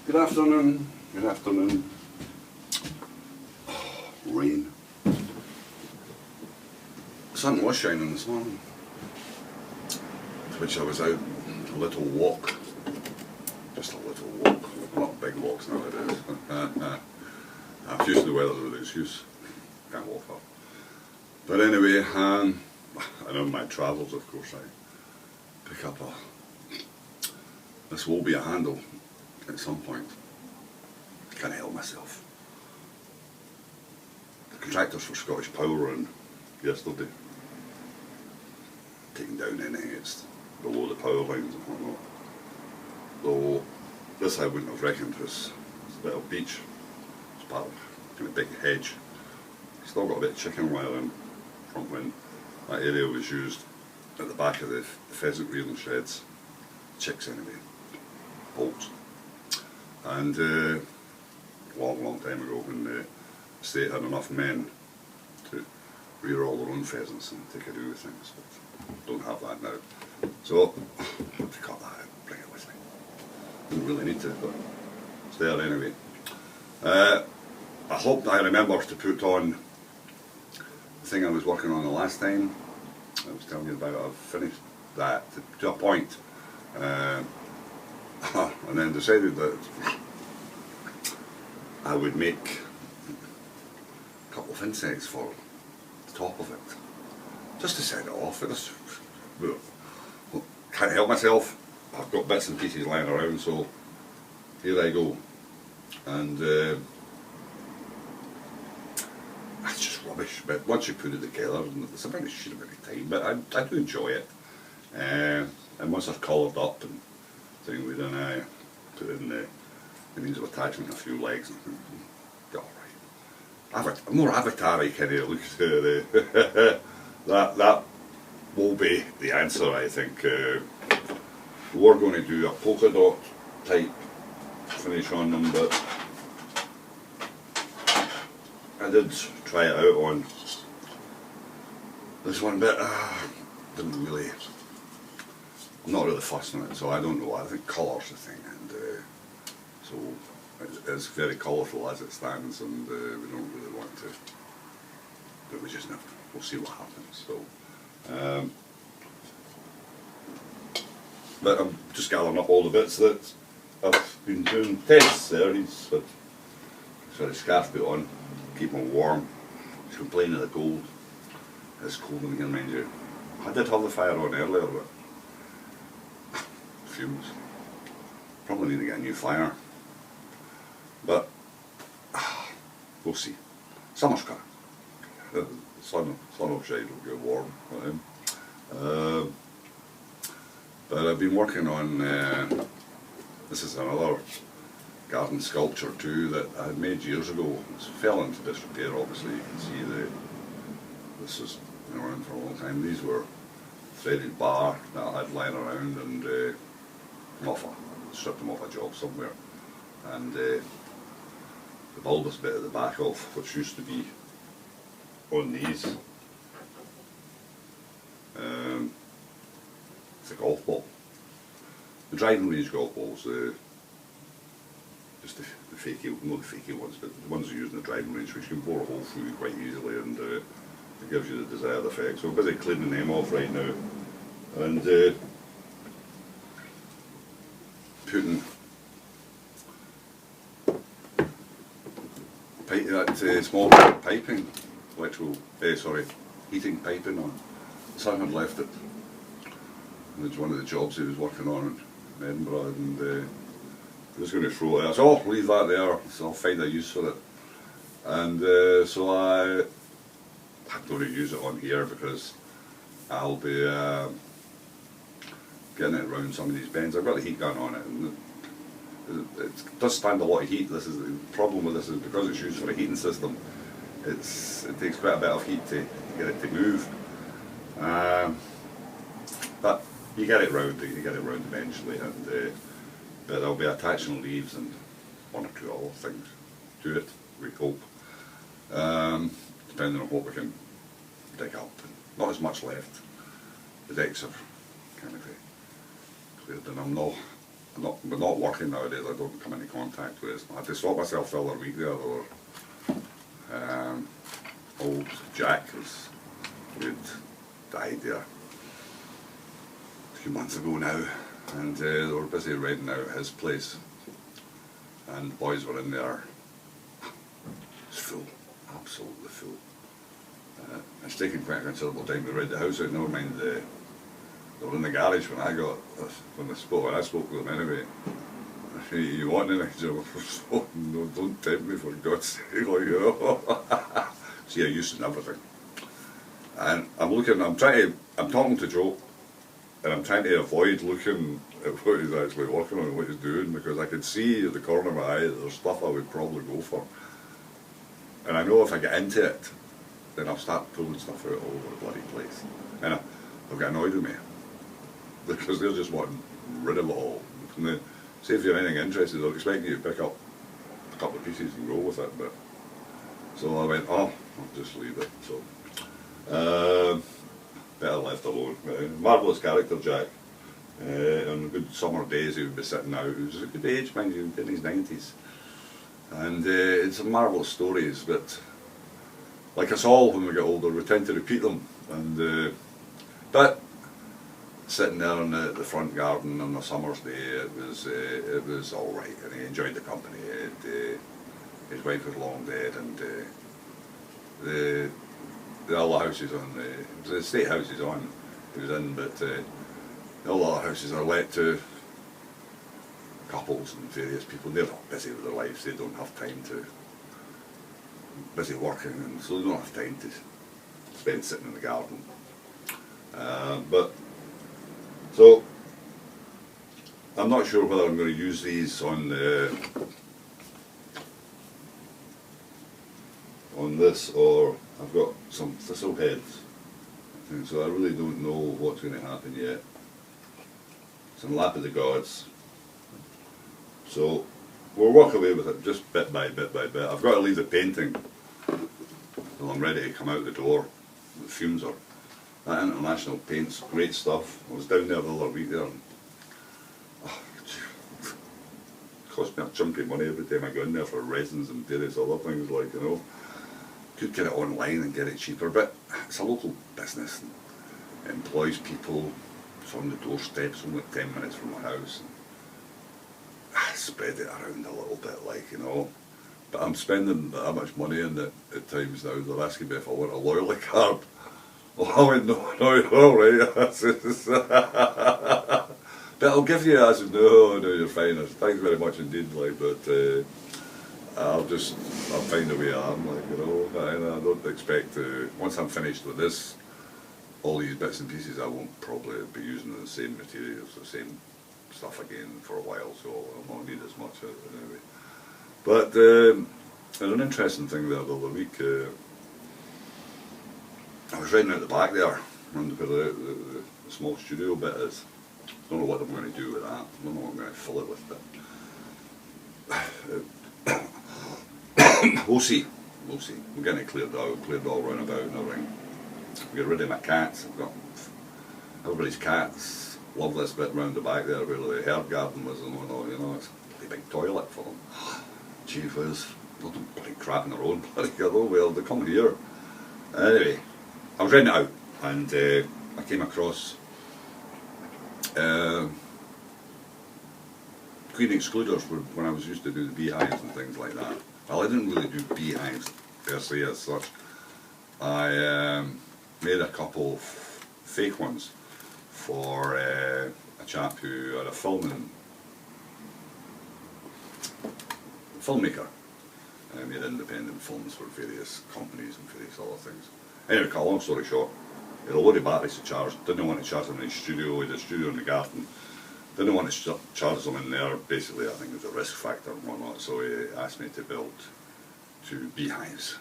Good afternoon. Good afternoon. Oh, rain. The sun was shining this morning, which I was out a little walk. Just a little walk. Not big walks nowadays. I'm used to the weather's an excuse. Can't walk up. But anyway, and on my travels, of course, I pick up this will be a handle at some point. I can't help myself. The contractors for Scottish Power were in yesterday, taking down anything that's below the power lines and whatnot. Though this I wouldn't have reckoned was a bit of beach. It's part of a kind of big hedge. Still got a bit of chicken wire in from when that area was used at the back of the pheasant rearing sheds. Chicks anyway. Poults. And long time ago when the state had enough men to rear all their own pheasants and take a do with things, but don't have that now. So I have to cut that out, bring it with me. Didn't really need to, but it's there anyway. I hope I remember to put on the thing I was working on the last time. I was telling you about. I've finished that to a point. And then decided that I would make a couple of insects for the top of it, just to set it off. Can't help myself. I've got bits and pieces lying around, so here I go. And that's just rubbish. But once you put it together, it's a very shit amount of time. But I do enjoy it. And once I've coloured up and thing we then I put in the means of attachment a few legs and alright. A more avatar-y kind of look to that will be the answer, I think. We're going to do a polka dot type finish on them, but I did try it out on this one bit. Didn't really. I'm not really fussed on it, so I don't know. I think colour's the thing, and so it's very colourful as it stands, and we don't really want to. But we just never. We'll see what happens. So, but I'm just gathering up all the bits that I've been doing tests there. He's got his scarf put on, keep him warm. He's complaining of the cold. It's cold in here, mind you. I did have the fire on earlier, but fumes. Probably need to get a new fire. But we'll see. Summer's coming. The sun will shine, it'll get warm. But I've been working on this is another garden sculpture too that I had made years ago. It fell into disrepair, obviously. You can see this has been around for a long time. These were threaded bar that I had lying around, and stripped them off a job somewhere, and the bulbous bit at the back of which used to be on these, it's a golf ball. The driving range golf balls, just the fakey, not the fakey ones, but the ones you use in the driving range, which you can bore a hole through quite easily, and it gives you the desired effect. So I'm busy cleaning them off right now, and putting that small piping, heating piping on. The son had left it. And it's one of the jobs he was working on in Edinburgh, and he was going to throw it. I said, "Oh, leave that there, so I'll find a use for it." And so I'm going to use it on here because I'll be getting it around some of these bends. I've got the heat gun on it, and it does stand a lot of heat. This is the problem with this, is because it's used for a heating system. It takes quite a bit of heat to get it to move. But you get it round. You get it round eventually, and but I'll be attaching leaves and one or two other things to it. We hope, depending on what we can dig up. Not as much left. The decks are kind of cleared, and I'm not we're not working nowadays. I don't come into contact with it. I had to stop myself the other week there. Old Jack who'd died there a few months ago now, and they were busy renting out his place, and the boys were in there. It's full, absolutely full. It's taken quite a considerable time to rent the house out. Never mind they were in the garage when I spoke with them anyway. You want anything? No, don't tempt me for God's sake, like, you know. See, I'm used to everything. And I'm talking to Joe, and I'm trying to avoid looking at what he's actually working on and what he's doing, because I can see at the corner of my eye that there's stuff I would probably go for. And I know if I get into it, then I'll start pulling stuff out all over the bloody place. And they'll get annoyed with me, because they're just wanting rid of it all. Say if you're anything interested, they'll expect you to pick up a couple of pieces and go with it. But so I went, oh, I'll just leave it. So better left alone. Marvellous character, Jack. On good summer days he would be sitting out. He was a good age, mind you, in his 90s. And it's some marvellous stories, but like us all when we get older, we tend to repeat them. And but sitting there in the front garden on a summer's day, it was all right, and he enjoyed the company. His wife was long dead, and the other houses on it was the estate house he was in, but the other houses are let to couples and various people. They're not busy with their lives. They don't have time to busy working, and so they don't have time to spend sitting in the garden. So I'm not sure whether I'm going to use these on this, or I've got some thistle heads, so I really don't know what's going to happen yet. It's in lap of the gods, so we'll walk away with it just bit by bit by bit. I've got to leave the painting till I'm ready to come out the door. The fumes are. That International paint's great stuff. I was down there the other week there, and it cost me a chunk of money every time I go in there for resins and various other things, like, you know. Could get it online and get it cheaper, but it's a local business and it employs people. It's on the doorstep, it's only 10 minutes from my house. And spread it around a little bit, like, you know. But I'm spending that much money on it at times now. They're asking me if I want a loyalty card. Well, I went, no, all right. But I'll give you. I said, no, you're fine. I said, thanks very much indeed, like, but I'll find a way I am, like, you know. And I don't expect to, once I'm finished with this, all these bits and pieces, I won't probably be using the same materials, the same stuff again for a while, so I'll not need as much of it anyway. But there's an interesting thing there the other week. I was renting out the back there, and where the small studio bit is. I don't know what I'm going to do with that. I don't know what I'm going to fill it with, but we'll see. We'll see. We're getting it cleared all round about and everything. Get rid of my cats. I've got everybody's cats. Love this bit round the back there where the herb garden was and all. You know, it's a bloody big toilet for them. Gee whiz, they'll do bloody crap in their own bloody girl. Well, they come here. Anyway, I was renting it out, and I came across queen excluders when I was used to do the beehives and things like that. Well, I didn't really do beehives per se as such. I made a couple of fake ones for a chap who had a filmmaker. Made independent films for various companies and various other things. Anyway, cut a long story short, he had a load of batteries to charge, didn't want to charge them in his studio, he had a studio in the garden, didn't want to charge them in there. Basically, I think it was a risk factor and whatnot, so he asked me to build 2 beehives,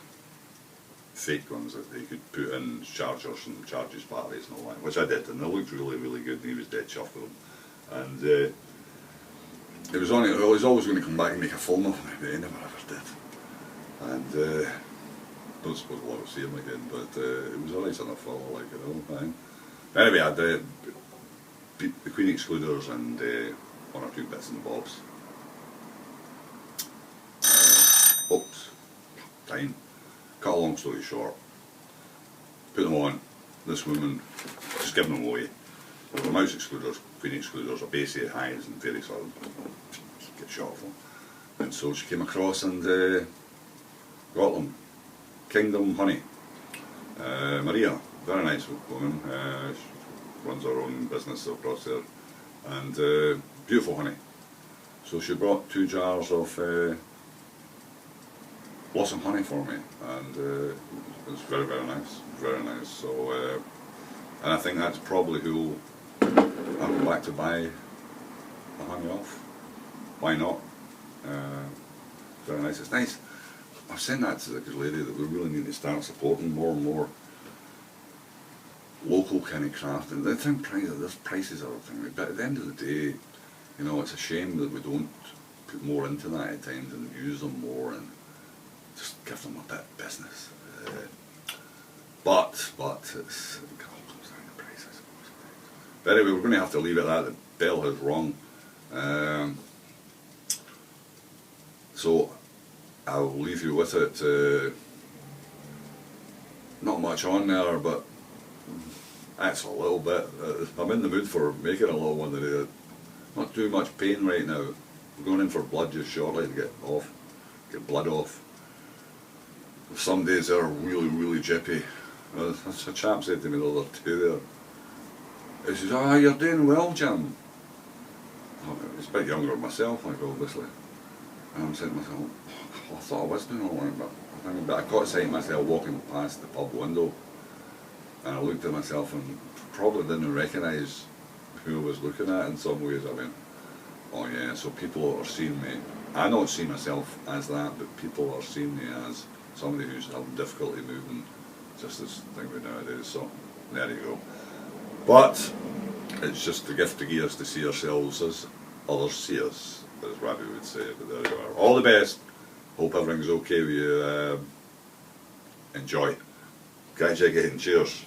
fake ones that they could put in chargers and charge his batteries and all that, which I did, and they looked really, really good, and he was dead chuffed with them. And it was only, well, he was always going to come back and make a film of me, but he never ever did. And don't suppose we'll ever see him again, but it was a nice enough fellow, like, you know. Anyway, I did the Queen Excluders and one or two bits and bobs. Oops, time. Cut a long story short, put them on. This woman, just giving them away. There were mouse excluders, queen excluders, Abacia hives and various other, get shot of them. And so she came across and got them. Garden.Honey. Maria, very nice woman, she runs her own business across there, and beautiful honey. So she brought 2 jars of blossom honey for me, and it was very, very nice, very nice. So, and I think that's probably who I'll go back to buy the honey off. Why not? Very nice. It's nice. I've said that to the good lady that we really need to start supporting more and more local kind of craft. And the thing, there's prices are a thing, but at the end of the day, you know, it's a shame that we don't put more into that at times and use them more and just give them a bit of business. But it's, it all comes down to price, I suppose. But anyway, we're going to have to leave it at that. The bell has rung. So I'll leave you with it. Not much on there, but that's a little bit. I'm in the mood for making a little one today. Not too much pain right now. We're going in for blood just shortly to get blood off. Some days they're really, really jippy. A chap said to me the other day there, he says, "Ah, you're doing well, Jim." He's a bit younger than myself, like, obviously. And I'm saying to myself, I thought I was doing all right, but I caught sight of myself walking past the pub window, and I looked at myself and probably didn't recognise who I was looking at in some ways. I went, oh yeah, so people are seeing me. I don't see myself as that, but people are seeing me as somebody who's having difficulty moving, just this thing we nowadays. So there you go. But it's just a gift to give us to see ourselves as others see us, as Rabbi would say. But there you are. All the best. Hope everything's okay with you. Enjoy. Catch you again. Cheers.